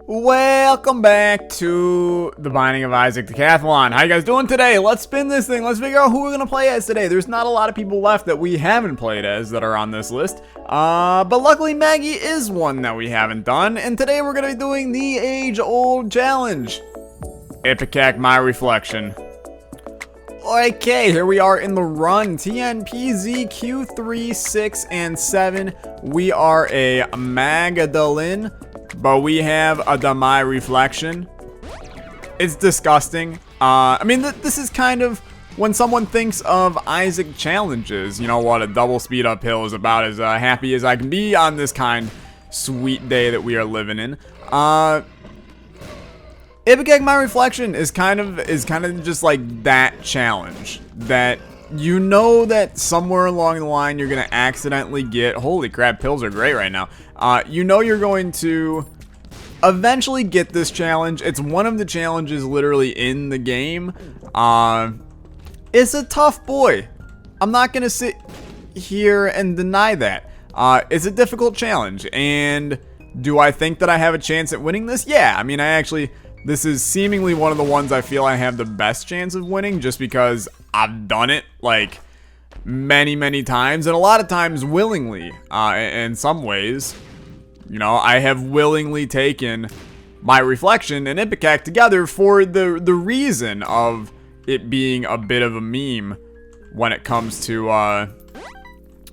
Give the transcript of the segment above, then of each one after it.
Welcome back to the Binding of Isaac Decathlon. How you guys doing today? Let's spin this thing. Let's figure out who we're going to play as today. There's not a lot of people left that we haven't played as that are on this list. But luckily Maggie is one that we haven't done. And today we're going to be doing the age-old challenge. IPECAC My Reflection. Okay, here we are in the run. TNPZ Q3, 6, and 7. We are a Magdalene. But we have a My Reflection. It's disgusting. I mean, this is kind of when someone thinks of Isaac challenges. You know what? A double speed uphill is about as happy as I can be on this kind sweet day that we are living in. IPECAC My Reflection is kind of just like that challenge that you know that somewhere along the line you're gonna accidentally get. Holy crap, pills are great right now. You know you're going to eventually get this challenge. It's one of the challenges literally in the game. It's a tough boy. I'm not gonna sit here and deny that. It's a difficult challenge, and do I think that I have a chance at winning this? Yeah, I mean, this is seemingly one of the ones I feel I have the best chance of winning, just because I've done it like many times, and a lot of times willingly. In some ways, you know, I have willingly taken My Reflection and IPECAC together for the reason of it being a bit of a meme when it comes to a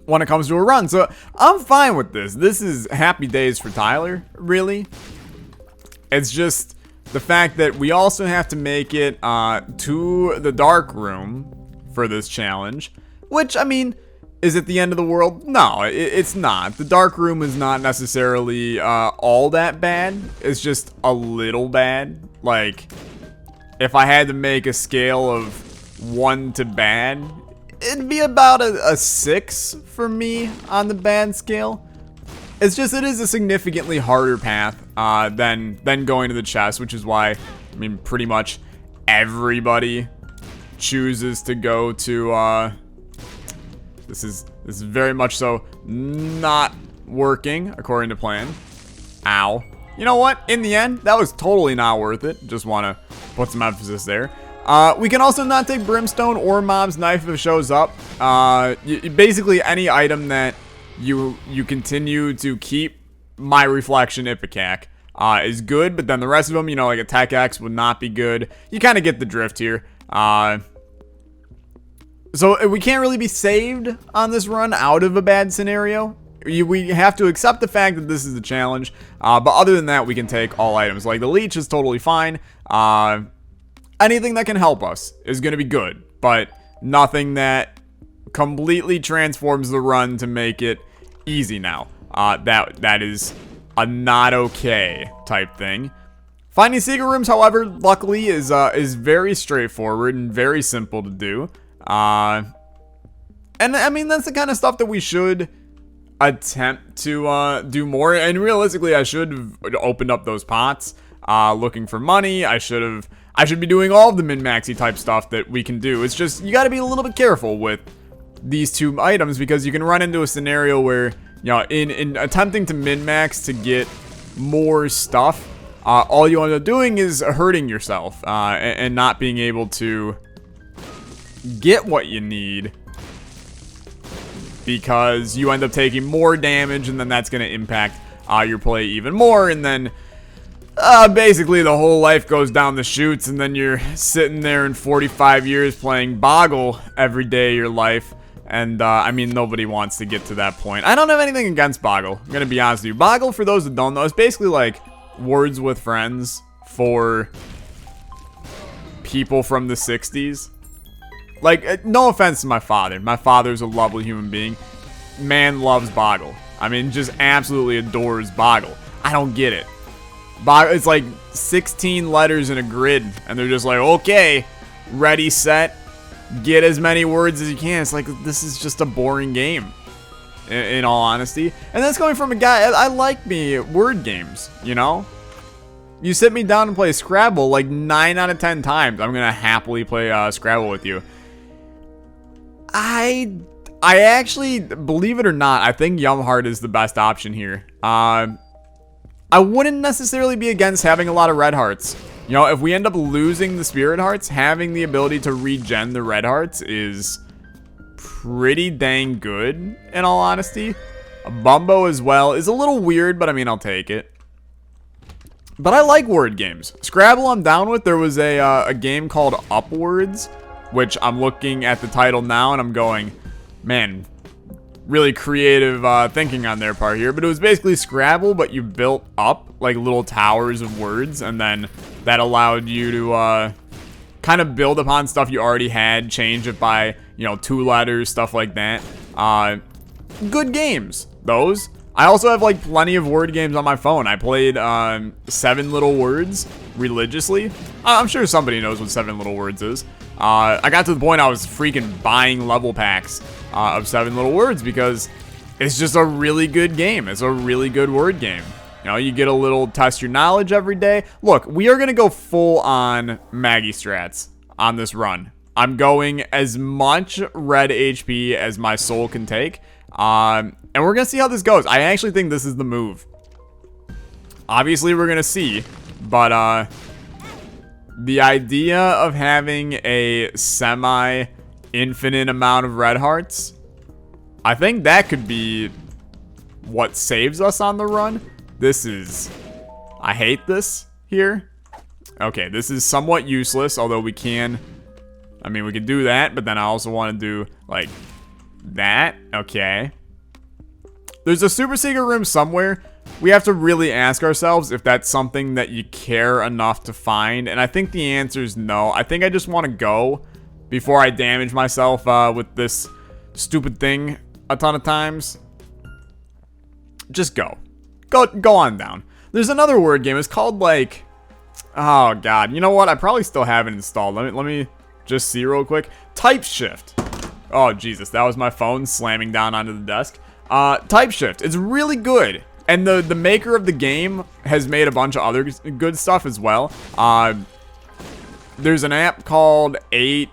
run. So I'm fine with this. This is happy days for Tyler, really. It's just the fact that we also have to make it to the dark room for this challenge, which, I mean, is it the end of the world? No, it's not. The dark room is not necessarily all that bad. It's just a little bad. Like, if I had to make a scale of 1 to bad, it'd be about a 6 for me on the bad scale. It's just, it is a significantly harder path than going to the chest, which is why, I mean, pretty much everybody chooses to go to this is very much so not working according to plan. Ow. You know what? In the end, that was totally not worth it. Just want to put some emphasis there. We can also not take Brimstone or Mom's Knife if it shows up. Basically, any item that you continue to keep My Reflection IPECAC is good, but then the rest of them, you know, like a Tech X would not be good. You kind of get the drift here. So we can't really be saved on this run out of a bad scenario. We have to accept the fact that this is the challenge. But other than that, we can take all items. Like the leech is totally fine. Anything that can help us is going to be good. But nothing that completely transforms the run to make it easy now. That is a not okay type thing. Finding secret rooms, however, luckily is very straightforward and very simple to do. And I mean, that's the kind of stuff that we should attempt to do more. And realistically, I should have opened up those pots looking for money. I should be doing all of the min-maxy type stuff that we can do. It's just, you got to be a little bit careful with these two items, because you can run into a scenario where, you know, in attempting to min-max to get more stuff, all you end up doing is hurting yourself and not being able to get what you need, because you end up taking more damage, and then that's going to impact your play even more, and then basically the whole life goes down the chutes, and then you're sitting there in 45 years playing Boggle every day of your life. And I mean, nobody wants to get to that point. I don't have anything against Boggle, I'm gonna be honest with you. Boggle, for those that don't know, is basically like Words with Friends for people from the 60s. Like, no offense to my father. My father's a lovely human being. Man loves Boggle. I mean, just absolutely adores Boggle. I don't get it. It's like 16 letters in a grid, and they're just like, okay, ready, set, get as many words as you can. It's like, this is just a boring game, in all honesty. And that's coming from a guy, I like me word games, you know? You sit me down and play Scrabble like 9 out of 10 times, I'm gonna happily play Scrabble with you. I actually, believe it or not, I think Yum Heart is the best option here. I wouldn't necessarily be against having a lot of red hearts. You know, if we end up losing the spirit hearts, having the ability to regen the red hearts is pretty dang good, in all honesty. A Bumbo as well is a little weird, but I mean, I'll take it. But I like word games. Scrabble I'm down with. There was a game called Upwards, which I'm looking at the title now and I'm going, man, really creative thinking on their part here. But it was basically Scrabble, but you built up like little towers of words, and then that allowed you to kind of build upon stuff you already had, change it by, you know, 2 letters, stuff like that. Good games, those. I also have like plenty of word games on my phone. I played 7 Little Words religiously. I'm sure somebody knows what 7 Little Words is. I got to the point I was freaking buying level packs of 7 Little Words because it's just a really good game. It's a really good word game. You know, you get a little test your knowledge every day. Look, we are going to go full on Maggie strats on this run. I'm going as much red HP as my soul can take. And we're going to see how this goes. I actually think this is the move. Obviously, we're going to see. But the idea of having a semi-infinite amount of red hearts, I think that could be what saves us on the run. This is... I hate this here. Okay, this is somewhat useless, although we can... I mean, we can do that, but then I also want to do, like, that. Okay. There's a super secret room somewhere. We have to really ask ourselves if that's something that you care enough to find, and I think the answer is no. I think I just want to go before I damage myself with this stupid thing a ton of times. Just go. Go on down. There's another word game. It's called, like... Oh, God. You know what? I probably still have it installed. Let me just see real quick. Type Shift. Oh, Jesus. That was my phone slamming down onto the desk. Type Shift. It's really good. And the maker of the game has made a bunch of other good stuff as well. There's an app called 8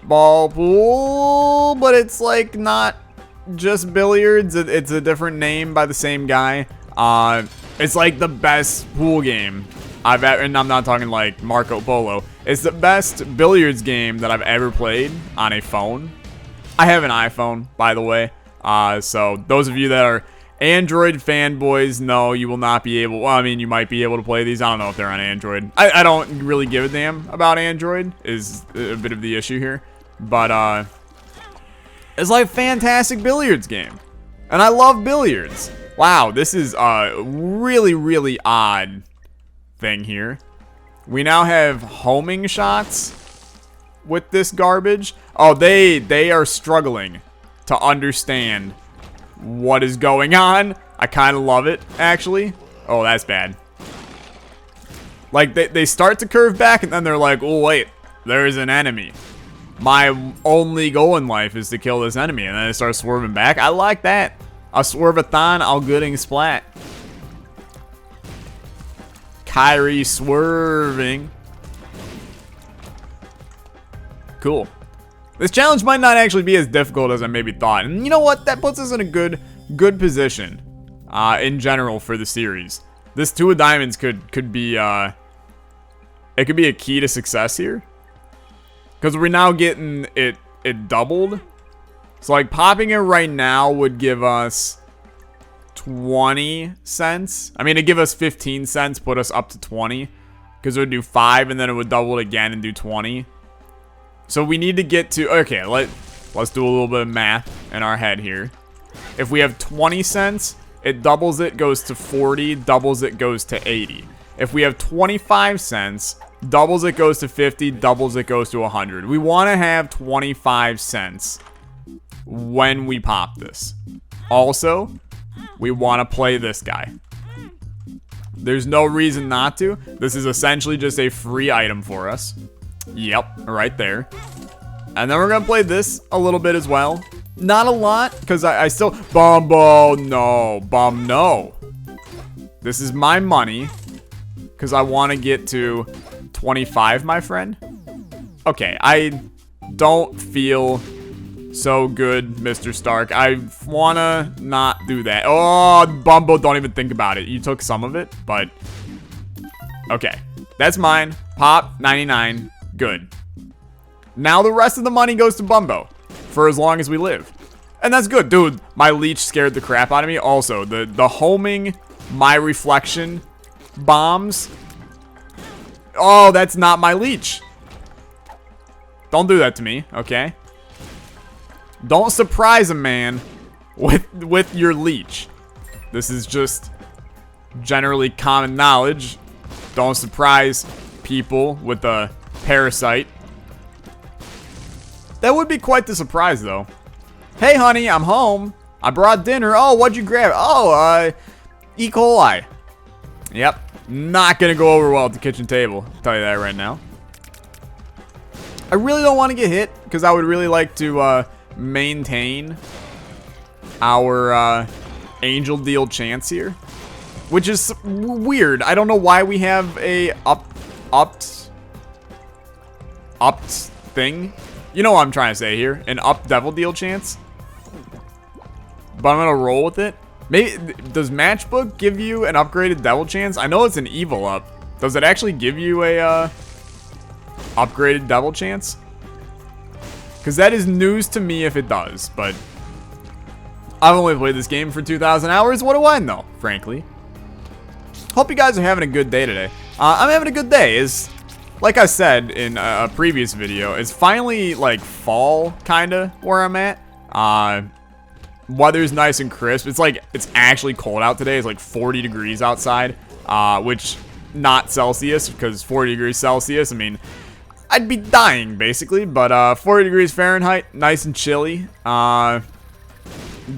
Ball Pool, but it's, like, not... just billiards. It's a different name by the same guy. It's like the best pool game I've ever, and I'm not talking like Marco Polo. It's the best billiards game that I've ever played on a phone. I have an iPhone, by the way. So those of you that are Android fanboys, no, you will not be able. Well, I mean, you might be able to play these. I don't know if they're on Android. I don't really give a damn about Android. Is a bit of the issue here, but it's like a fantastic billiards game. And I love billiards. Wow, this is a really, really odd thing here. We now have homing shots with this garbage. Oh, they are struggling to understand what is going on. I kind of love it, actually. Oh, that's bad. Like, they start to curve back, and then they're like, oh, wait, there's an enemy. My only goal in life is to kill this enemy, and then they start swerving back. I like that. A swerve-a-thon, all gooding splat. Kyrie swerving. Cool. This challenge might not actually be as difficult as I maybe thought. And you know what? That puts us in a good position in general for the series. This 2 of diamonds could be it could be a key to success here. Because we're now getting it doubled. So, like, popping it right now would give us 20 cents. I mean, it'd give us 15 cents, put us up to 20. Because it would do 5, and then it would double it again and do 20. So we need to get to... Okay, let's do a little bit of math in our head here. If we have 20 cents, it doubles it, goes to 40. Doubles it, goes to 80. If we have 25 cents... doubles it, goes to 50. Doubles it, goes to 100. We want to have 25 cents when we pop this. Also, we want to play this guy. There's no reason not to. This is essentially just a free item for us. Yep, right there. And then we're going to play this a little bit as well. Not a lot, because I still... Bumbo, no. Bum, no. This is my money, because I want to get to 25, my friend. Okay, I don't feel so good, Mr. Stark. I want to not do that. Oh, Bumbo, don't even think about it. You took some of it, but... Okay. That's mine. Pop, 99. Good. Now the rest of the money goes to Bumbo. For as long as we live. And that's good. Dude, my leech scared the crap out of me. Also, the homing, my reflection bombs. Oh, that's not my leech. Don't do that to me, okay? Don't surprise a man with your leech. This is just generally common knowledge. Don't surprise people with a parasite. That would be quite the surprise, though. Hey, honey, I'm home. I brought dinner. Oh, what'd you grab? Oh, E. coli. Yep. Not gonna go over well at the kitchen table. I'll tell you that right now. I really don't want to get hit, because I would really like to maintain our angel deal chance here. Which is weird. I don't know why we have a upped thing. You know what I'm trying to say here. An up devil deal chance. But I'm going to roll with it. Maybe, does Matchbook give you an upgraded devil chance? I know it's an evil up. Does it actually give you a upgraded devil chance? Because that is news to me if it does. But I've only played this game for 2,000 hours. What do I know, frankly? Hope you guys are having a good day today. I'm having a good day. Like I said in a previous video, it's finally like fall kinda where I'm at. Weather's nice and crisp. It's actually cold out today. It's like 40 degrees outside, which not Celsius, because 40 degrees Celsius, I mean, I'd be dying basically, but 40 degrees Fahrenheit, nice and chilly.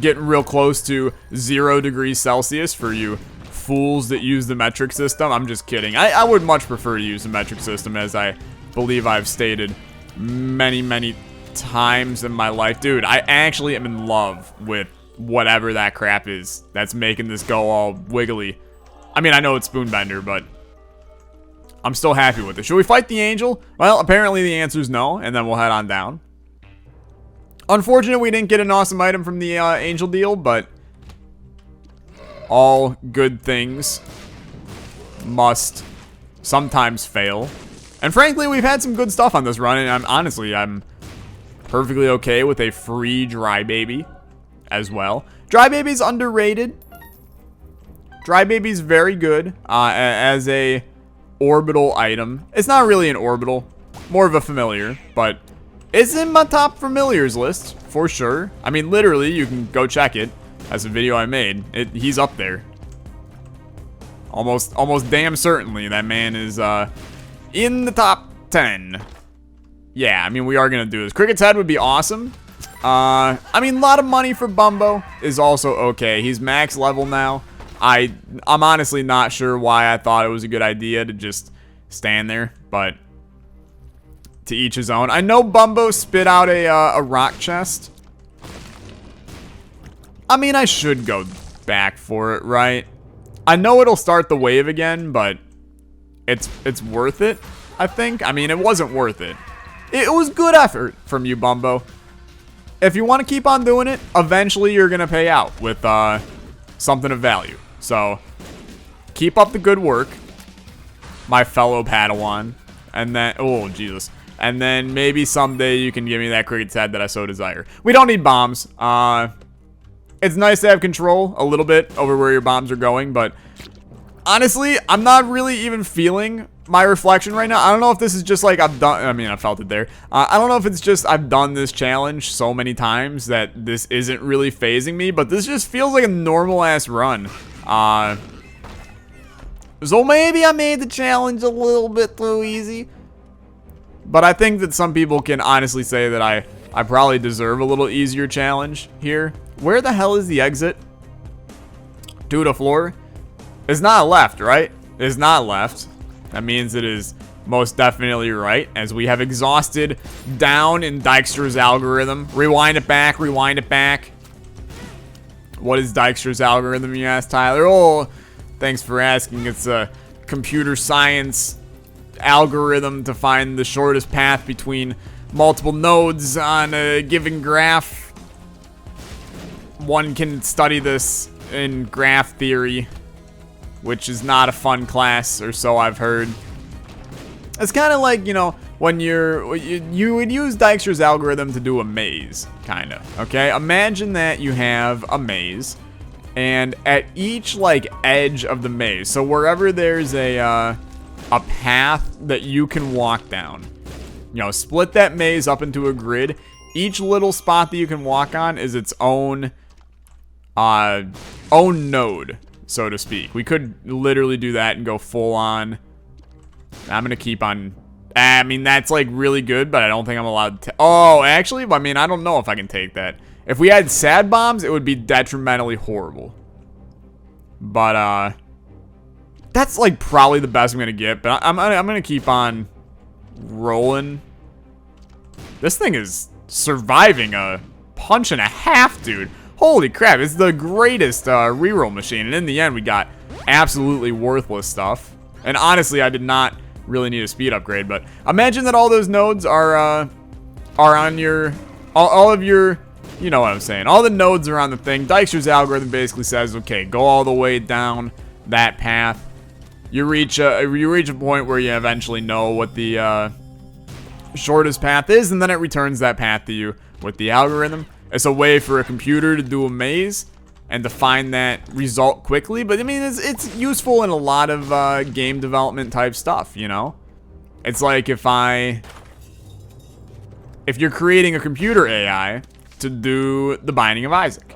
Getting real close to 0 degrees Celsius for you fools that use the metric system. I'm just kidding. I would much prefer to use the metric system, as I believe I've stated many times in my life. Dude, I actually am in love with whatever that crap is that's making this go all wiggly. I mean, I know it's Spoonbender, but I'm still happy with it. Should we fight the angel? Well, apparently the answer is no, and then we'll head on down. Unfortunate we didn't get an awesome item from the angel deal, but all good things must sometimes fail. And frankly, we've had some good stuff on this run, and I'm perfectly okay with a free Dry Baby as well. Dry Baby's underrated. Dry Baby's very good as a orbital item. It's not really an orbital, more of a familiar, but it's in my top familiars list for sure. I mean, literally, you can go check it. That's a video I made. He's up there. Almost damn certainly that man is in the top 10. Yeah, I mean, we are gonna do this. Cricket's Head would be awesome. I mean, a lot of money for Bumbo is also okay. He's max level now. I'm honestly not sure why I thought it was a good idea to just stand there, but to each his own. I know Bumbo spit out a rock chest. I mean, I should go back for it, right? I know it'll start the wave again, but it's worth it, I think. I mean, it wasn't worth it. It was good effort from you, Bumbo. If you want to keep on doing it, eventually you're going to pay out with something of value. So, keep up the good work, my fellow Padawan. And then, oh, Jesus. And then maybe someday you can give me that Cricket's Head that I so desire. We don't need bombs. It's nice to have control a little bit over where your bombs are going, but honestly, I'm not really even feeling my reflection right now. I don't know if this is just like I've done, I mean, I felt it there. I don't know if it's just I've done this challenge so many times that this isn't really phasing me, but this just feels like a normal ass run. So maybe I made the challenge a little bit too easy, but I think that some people can honestly say that I probably deserve a little easier challenge here. Where the hell is the exit? To the floor? It's not left, right? It's not left. That means it is most definitely right, as we have exhausted down in Dijkstra's algorithm. Rewind it back, rewind it back. What is Dijkstra's algorithm, you ask, Tyler? Oh, thanks for asking. It's a computer science algorithm to find the shortest path between multiple nodes on a given graph. one can study this in graph theory, which is not a fun class, or so I've heard. It's kind of like, you know, when you would use Dijkstra's algorithm to do a maze, kind of, okay? Imagine that you have a maze, and at each, like, edge of the maze, so wherever there's a path that you can walk down, you know, split that maze up into a grid. Each little spot that you can walk on is its own node, so to speak. We could literally do that and go full on. I'm gonna keep on. I mean, that's like really good, but I don't think I'm allowed to. Oh, actually, I mean, I don't know if I can take that. If we had sad bombs, it would be detrimentally horrible. But that's like probably the best I'm gonna get. But I'm gonna keep on rolling. This thing is surviving a punch and a half, dude. Holy crap, it's the greatest reroll machine. And in the end, we got absolutely worthless stuff. And honestly, I did not really need a speed upgrade. But imagine that all those nodes are on your, all of your, you know what I'm saying. All the nodes are on the thing. Dijkstra's algorithm basically says, okay, go all the way down that path. You reach a point where you eventually know what the shortest path is, and then it returns that path to you with the algorithm. It's a way for a computer to do a maze and to find that result quickly. But I mean, it's useful in a lot of game development type stuff, you know? It's like if you're creating a computer AI to do the Binding of Isaac,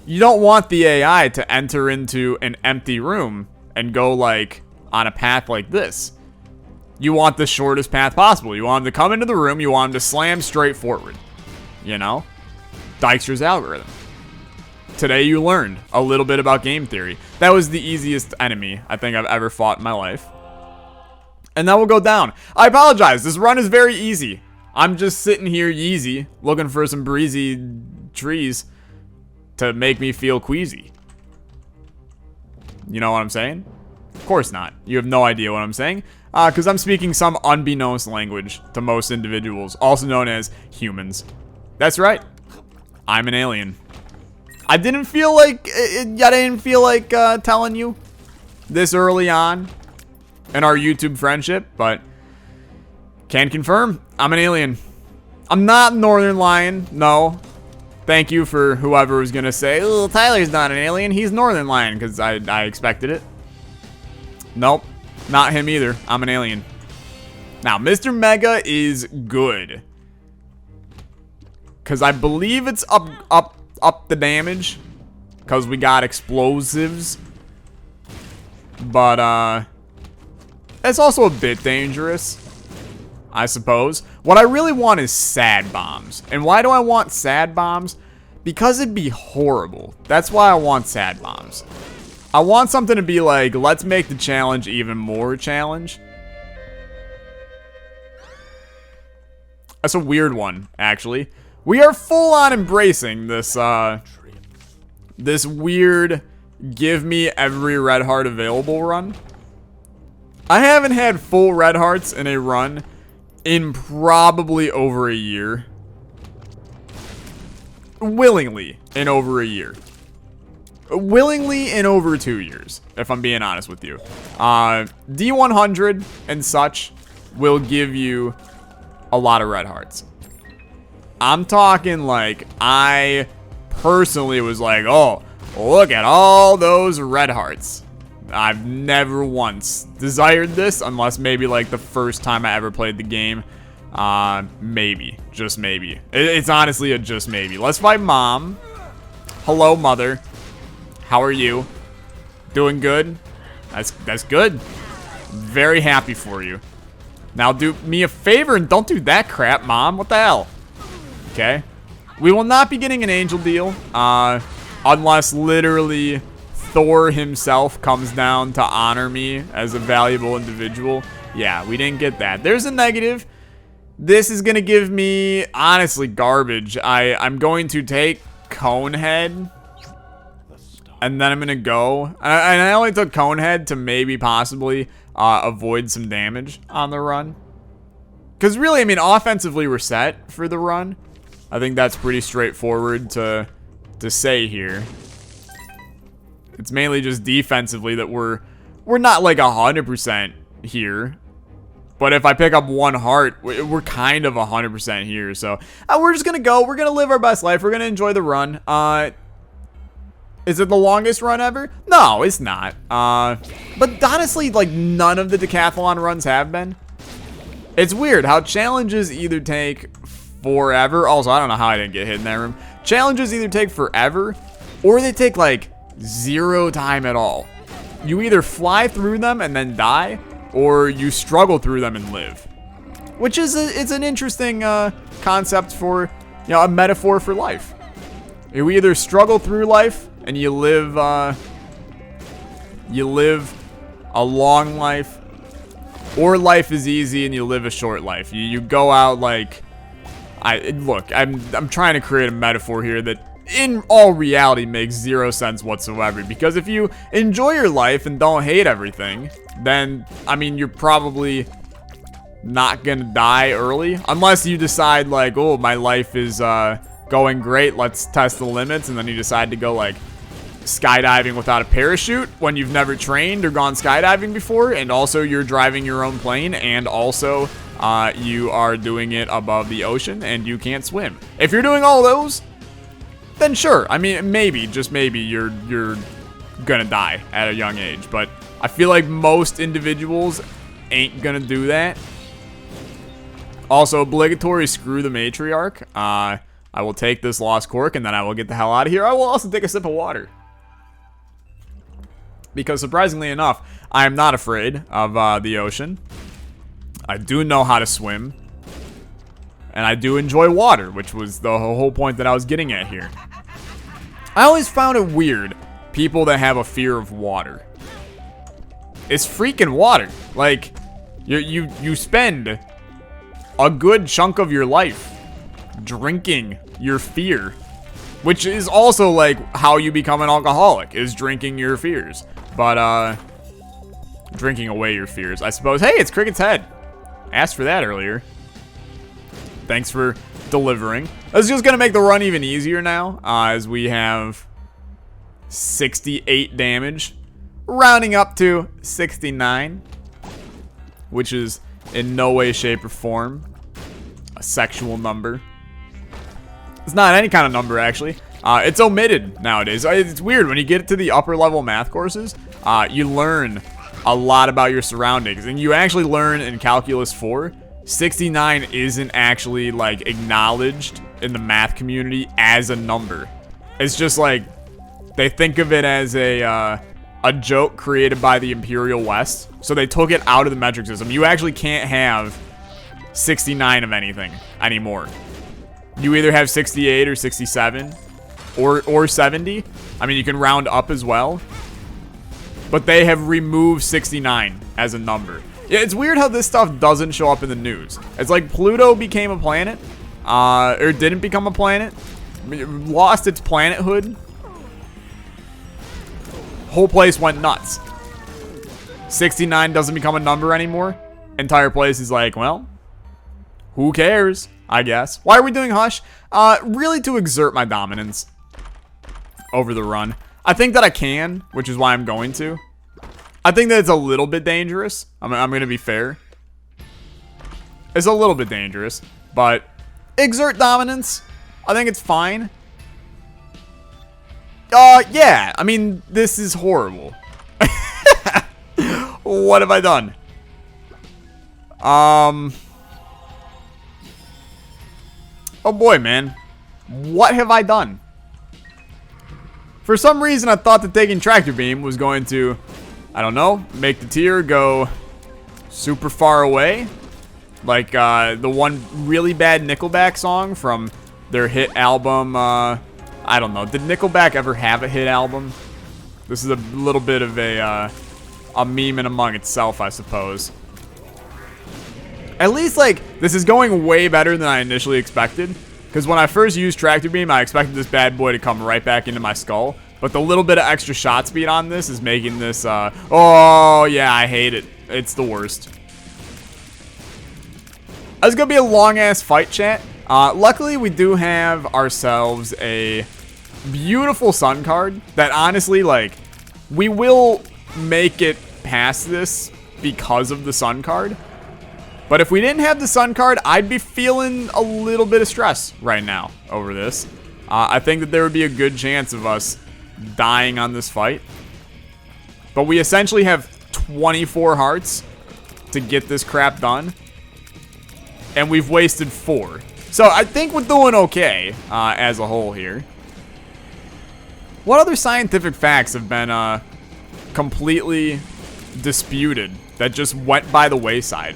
you don't want the AI to enter into an empty room and go like on a path like this. You want the shortest path possible. You want him to come into the room. You want him to slam straight forward. You know? Dijkstra's algorithm. Today you learned a little bit about game theory. That was the easiest enemy I think I've ever fought in my life. And that will go down. I apologize. This run is very easy. I'm just sitting here yeezy, looking for some breezy trees to make me feel queasy. You know what I'm saying? Of course not. You have no idea what I'm saying. Because I'm speaking some unbeknownst language to most individuals, also known as humans. That's right. I'm an alien. I didn't feel like telling you this early on in our YouTube friendship, but can confirm I'm an alien. I'm not Northern Lion. No. Thank you for whoever was gonna say, oh, Tyler's not an alien. He's Northern Lion, because I expected it. Nope. Not him either. I'm an alien. Now, Mr. Mega is good. Because I believe it's up the damage. Because we got explosives. But, it's also a bit dangerous, I suppose. What I really want is sad bombs. And why do I want sad bombs? Because it'd be horrible. That's why I want sad bombs. I want something to be like, let's make the challenge even more challenge. That's a weird one, actually. We are full on embracing this, this weird give me every red heart available run. I haven't had full red hearts in a run in probably over a year. Willingly in over a year. Willingly in over 2 years, if I'm being honest with you. D100 and such will give you a lot of red hearts. I'm talking like, I personally was like, oh, look at all those red hearts. I've never once desired this, unless maybe like the first time I ever played the game. Maybe, just maybe. It's honestly a just maybe. Let's fight Mom. Hello, Mother. How are you? Doing good? That's good. Very happy for you. Now do me a favor and don't do that crap, Mom. What the hell? Okay. We will not be getting an angel deal, unless literally Thor himself comes down to honor me as a valuable individual. Yeah, we didn't get that. There's a negative. This is gonna give me, honestly, garbage. I'm going to take Conehead. And then I'm going to go. And I only took Conehead to maybe possibly avoid some damage on the run. Because really, I mean, offensively we're set for the run. I think that's pretty straightforward to to say here. It's mainly just defensively that we're not like 100% here. But if I pick up 1 heart, we're kind of 100% here. So we're just going to go. We're going to live our best life. We're going to enjoy the run. Is it the longest run ever? No, it's not. But honestly, like, none of the decathlon runs have been. It's weird how challenges either take forever. Also, I don't know how I didn't get hit in that room. Challenges either take forever or they take like 0 time at all. You either fly through them and then die, or you struggle through them and live. Which is it's an interesting concept for, you know, a metaphor for life. You either struggle through life and you live a long life, or life is easy and you live a short life. You go out like, I'm trying to create a metaphor here that in all reality makes 0 sense whatsoever, because if you enjoy your life and don't hate everything, then I mean you're probably not gonna die early, unless you decide like, oh, my life is going great, let's test the limits, and then you decide to go like skydiving without a parachute when you've never trained or gone skydiving before, and also you're driving your own plane, and also you are doing it above the ocean and you can't swim. If you're doing all those, then sure, I mean, maybe, just maybe, you're gonna die at a young age. But I feel like most individuals ain't gonna do that. Also, obligatory screw the matriarch. I will take this lost cork and then I will get the hell out of here. I will also take a sip of water, because surprisingly enough, I am not afraid of the ocean. I do know how to swim. And I do enjoy water, which was the whole point that I was getting at here. I always found it weird, people that have a fear of water. It's freaking water. Like, you spend a good chunk of your life drinking your fear, which is also like how you become an alcoholic, is drinking your fears. But drinking away your fears, I suppose. Hey, it's Cricket's head. Asked for that earlier. Thanks for delivering. That's just going to make the run even easier now, as we have 68 damage, rounding up to 69, which is in no way, shape, or form a sexual number. It's not any kind of number, actually. It's omitted nowadays. It's weird. When you get to the upper level math courses, you learn a lot about your surroundings, and you actually learn in Calculus 4, 69 isn't actually like acknowledged in the math community as a number. It's just like they think of it as a joke created by the Imperial West, so they took it out of the metric system. You actually can't have 69 of anything anymore. You either have 68 or 67 or 70. I mean, you can round up as well, but they have removed 69 as a number. Yeah, it's weird how this stuff doesn't show up in the news. It's like Pluto became a planet, or didn't become a planet, lost its planethood. Whole place went nuts. 69 doesn't become a number anymore. Entire place is like, well, who cares, I guess. Why are we doing Hush? Really to exert my dominance over the run. I think that I can, which is why I'm going to. I think that it's a little bit dangerous. I'm going to be fair. It's a little bit dangerous, but exert dominance. I think it's fine. Yeah. I mean, this is horrible. What have I done? Oh boy, man. What have I done? For some reason, I thought that taking Tractor Beam was going to, I don't know, make the tier go super far away. Like the one really bad Nickelback song from their hit album. I don't know. Did Nickelback ever have a hit album? This is a little bit of a meme in among itself, I suppose. At least, like, this is going way better than I initially expected. Because when I first used Tractor Beam, I expected this bad boy to come right back into my skull. But the little bit of extra shot speed on this is making this, oh, yeah, I hate it. It's the worst. It's going to be a long-ass fight, chat. Luckily, we do have ourselves a beautiful sun card that honestly, like, we will make it past this because of the sun card. But if we didn't have the sun card, I'd be feeling a little bit of stress right now over this. I think that there would be a good chance of us dying on this fight. But we essentially have 24 hearts to get this crap done. And we've wasted 4. So I think we're doing okay as a whole here. What other scientific facts have been completely disputed that just went by the wayside?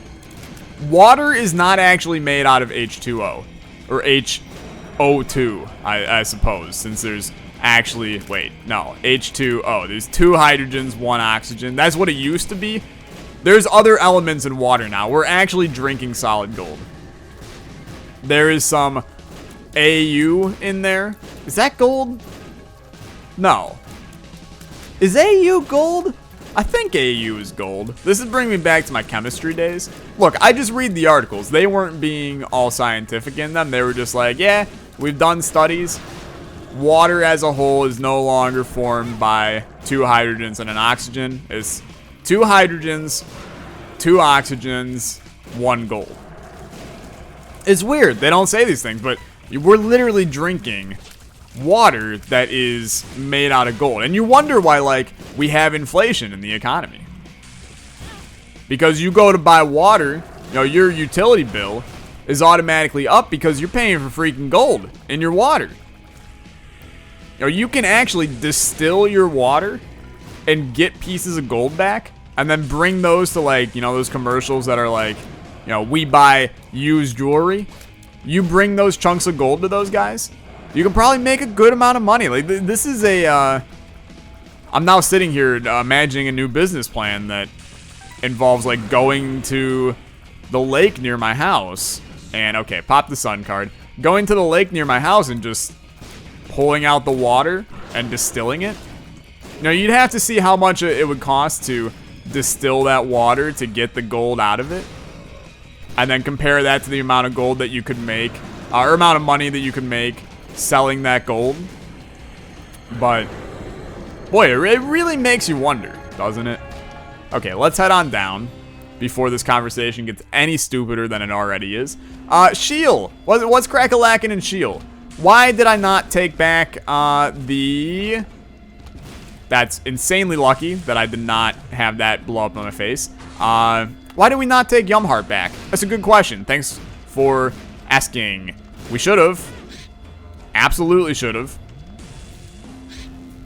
Water is not actually made out of H2O. Or HO2, I suppose, since there's actually, wait, no, H2O. There's 2 hydrogens, 1 oxygen. That's what it used to be. There's other elements in water now. We're actually drinking solid gold. There is some AU in there. Is that gold? No. Is AU gold? I think AU is gold. This is bringing me back to my chemistry days. Look, I just read the articles. They weren't being all scientific in them. They were just like, yeah, we've done studies. Water as a whole is no longer formed by 2 hydrogens and an oxygen. It's 2 hydrogens, 2 oxygens, 1 gold. It's weird. They don't say these things, but we're literally drinking water that is made out of gold. And you wonder why, like, we have inflation in the economy. Because you go to buy water, you know, your utility bill is automatically up because you're paying for freaking gold in your water. You know, you can actually distill your water and get pieces of gold back and then bring those to, like, you know, those commercials that are like, you know, we buy used jewelry. You bring those chunks of gold to those guys, you can probably make a good amount of money. Like, this is a, I'm now sitting here imagining a new business plan that involves, like, going to the lake near my house and, okay, pop the sun card. Going to the lake near my house and just pulling out the water and distilling it. You know, you'd have to see how much it would cost to distill that water to get the gold out of it. And then compare that to the amount of gold that you could make, or amount of money that you could make selling that gold. But, boy, it really makes you wonder, doesn't it? Okay, let's head on down before this conversation gets any stupider than it already is. Shield. What's crack-a-lackin' in Shield? Why did I not take back the... That's insanely lucky that I did not have that blow up on my face. Why did we not take Yumheart back? That's a good question. Thanks for asking. We should have. Absolutely should have.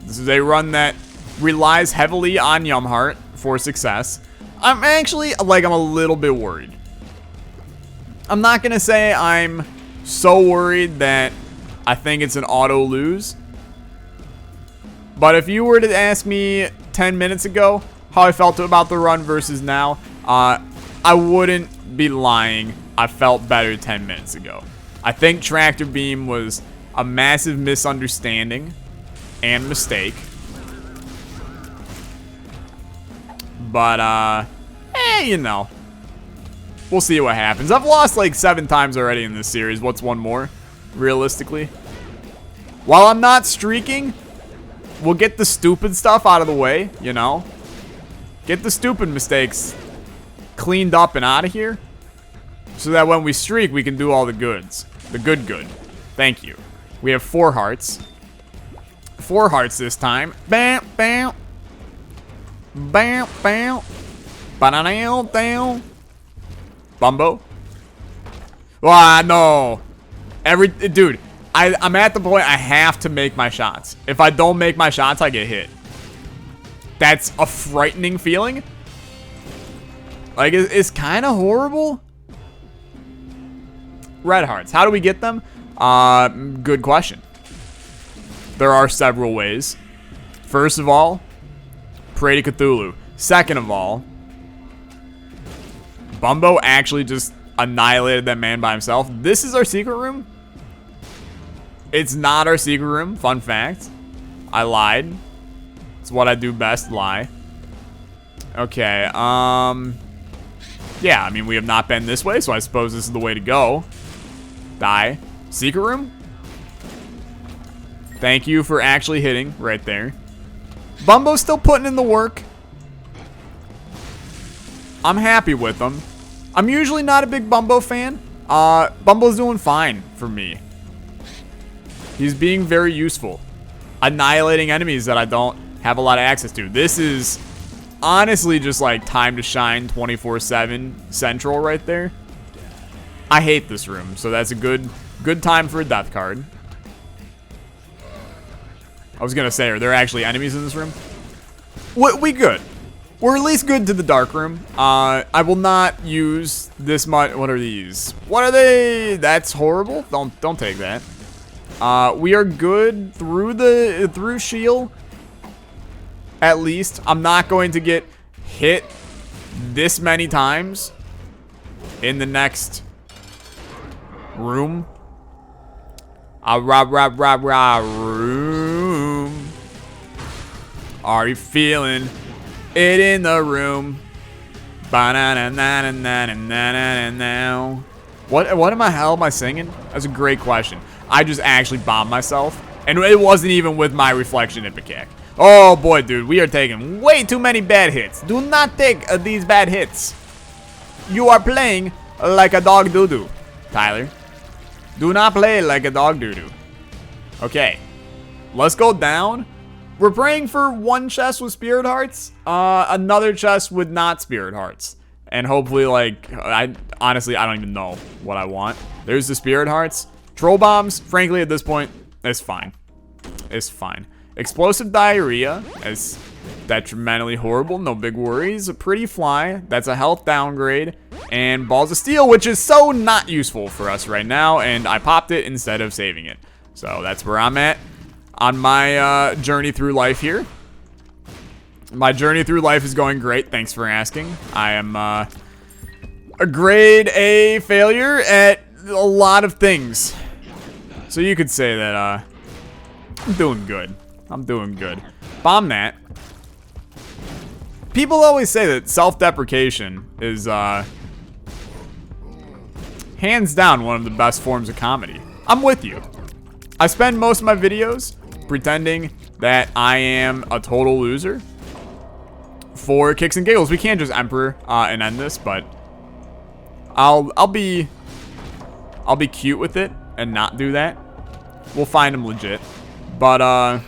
This is a run that relies heavily on Yumheart for success. I'm actually, like, I'm a little bit worried. I'm not going to say I'm so worried that I think it's an auto lose. But if you were to ask me 10 minutes ago how I felt about the run versus now, I wouldn't be lying. I felt better 10 minutes ago. I think Tractor Beam was a massive misunderstanding and mistake. But, you know, we'll see what happens. I've lost like 7 times already in this series. What's one more, realistically? While I'm not streaking, we'll get the stupid stuff out of the way, you know? Get the stupid mistakes cleaned up and out of here, so that when we streak, we can do all the goods. The good. Thank you. We have 4 hearts. 4 hearts this time. Bam, bam. Bam, bam. Ba-da-down, down. Bumbo. Ah, no. Dude, I'm at the point I have to make my shots. If I don't make my shots, I get hit. That's a frightening feeling. Like, it's kind of horrible. Red hearts. How do we get them? Good question. There are several ways. First of all, pray to Cthulhu. Second of all, Bumbo actually just annihilated that man by himself. This is our secret room? It's not our secret room. Fun fact. I lied. It's what I do best, lie. Okay, yeah, I mean, we have not been this way, so I suppose this is the way to go. Die. Secret room? Thank you for actually hitting right there. Bumbo's still putting in the work. I'm happy with him. I'm usually not a big Bumbo fan. Bumbo's doing fine for me. He's being very useful. Annihilating enemies that I don't have a lot of access to. This is honestly just like time to shine 24/7 central right there. I hate this room, so that's a good time for a death card. I was gonna say, are there actually enemies in this room? We good. We're at least good to the dark room. I will not use this much. What are these? What are they? That's horrible. Don't take that. We are good through shield. At least I'm not going to get hit this many times in the next room. Room. Are you feeling it in the room? What am I singing? That's a great question. I just actually bombed myself, and it wasn't even with my reflection IPECAC. Oh boy, dude, we are taking way too many bad hits. Do not take these bad hits. You are playing like a dog doo-doo, Tyler. Do not play like a dog doo-doo. Okay, let's go down. We're praying for one chest with spirit hearts, another chest with not spirit hearts, and hopefully, like, honestly, I don't even know what I want. There's the spirit hearts. Troll bombs, frankly, at this point, it's fine. It's fine. Explosive diarrhea is detrimentally horrible. No big worries. A pretty fly. That's a health downgrade. And balls of steel, which is so not useful for us right now. And I popped it instead of saving it. So that's where I'm at on my journey through life here. My journey through life is going great. Thanks for asking. I am a grade A failure at a lot of things. So you could say that I'm doing good. I'm doing good. Bomb that. People always say that self-deprecation is hands down one of the best forms of comedy. I'm with you. I spend most of my videos pretending that I am a total loser for kicks and giggles. We can't just Emperor and end this, but I'll be cute with it and not do that. We'll find him legit. But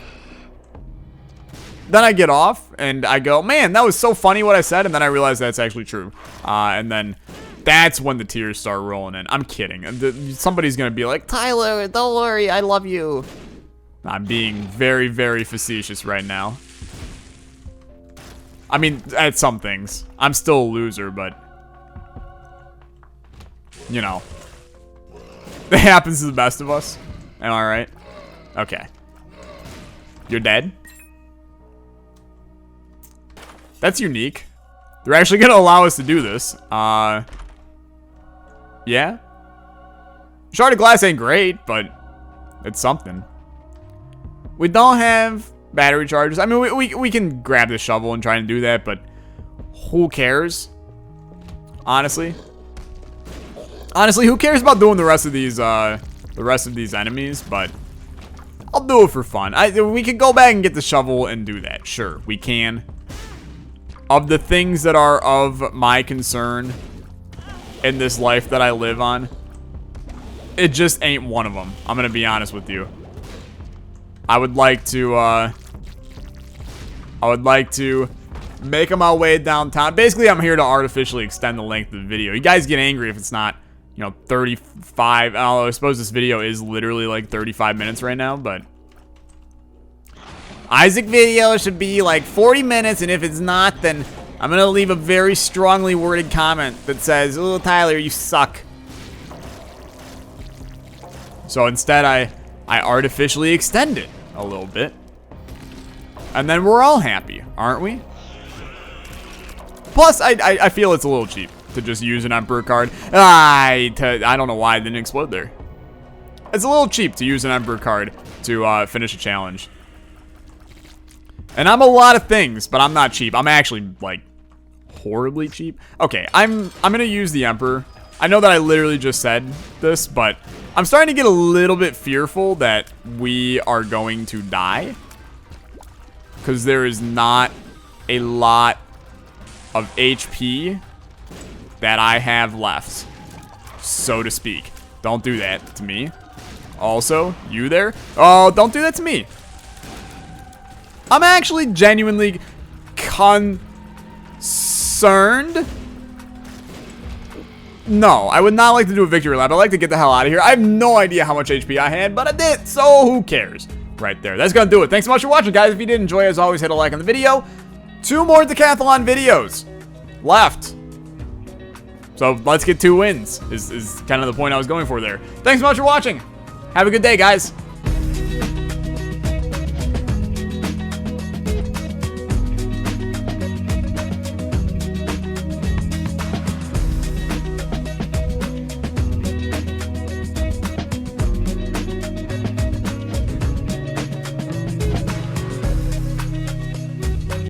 then I get off and I go, man, that was so funny what I said, and then I realize that's actually true. And then that's when the tears start rolling in. I'm kidding. Somebody's gonna be like, Tyler, don't worry, I love you. I'm being very, very facetious right now. I mean, at some things. I'm still a loser, but you know, it happens to the best of us. Am I right? Okay. You're dead? That's unique. They're actually gonna allow us to do this. Yeah. Shard of glass ain't great, but it's something. We don't have battery chargers. I mean, we can grab the shovel and try and do that, but who cares? Honestly. Honestly, who cares about doing the rest of these enemies? But I'll do it for fun. We could go back and get the shovel and do that. Sure, we can. Of the things that are of my concern in this life that I live on, it just ain't one of them. I'm gonna be honest with you. I would like to make my way downtown. Basically, I'm here to artificially extend the length of the video. You guys get angry if it's not, you know, 35. I suppose this video is literally like 35 minutes right now, but Isaac video should be like 40 minutes, and if it's not, then I'm gonna leave a very strongly worded comment that says, "Oh, Tyler, you suck." So instead, I artificially extend it a little bit, and then we're all happy, aren't we? Plus, I feel it's a little cheap to just use an Emperor card. I don't know why it didn't explode there. It's a little cheap to use an Emperor card to finish a challenge. And I'm a lot of things, but I'm not cheap. I'm actually, like, horribly cheap. Okay, I'm gonna use the Emperor. I know that I literally just said this, but I'm starting to get a little bit fearful that we are going to die. Because there is not a lot of HP that I have left, so to speak. Don't do that to me. Also, you there? Oh, don't do that to me. I'm actually genuinely concerned. No, I would not like to do a victory lap. I'd like to get the hell out of here. I have no idea how much HP I had, but I did, so who cares? Right there. That's gonna do it. Thanks so much for watching, guys. If you did enjoy, as always, hit a like on the video. 2 more Decathlon videos left. So let's get 2 wins is kind of the point I was going for there. Thanks so much for watching. Have a good day, guys.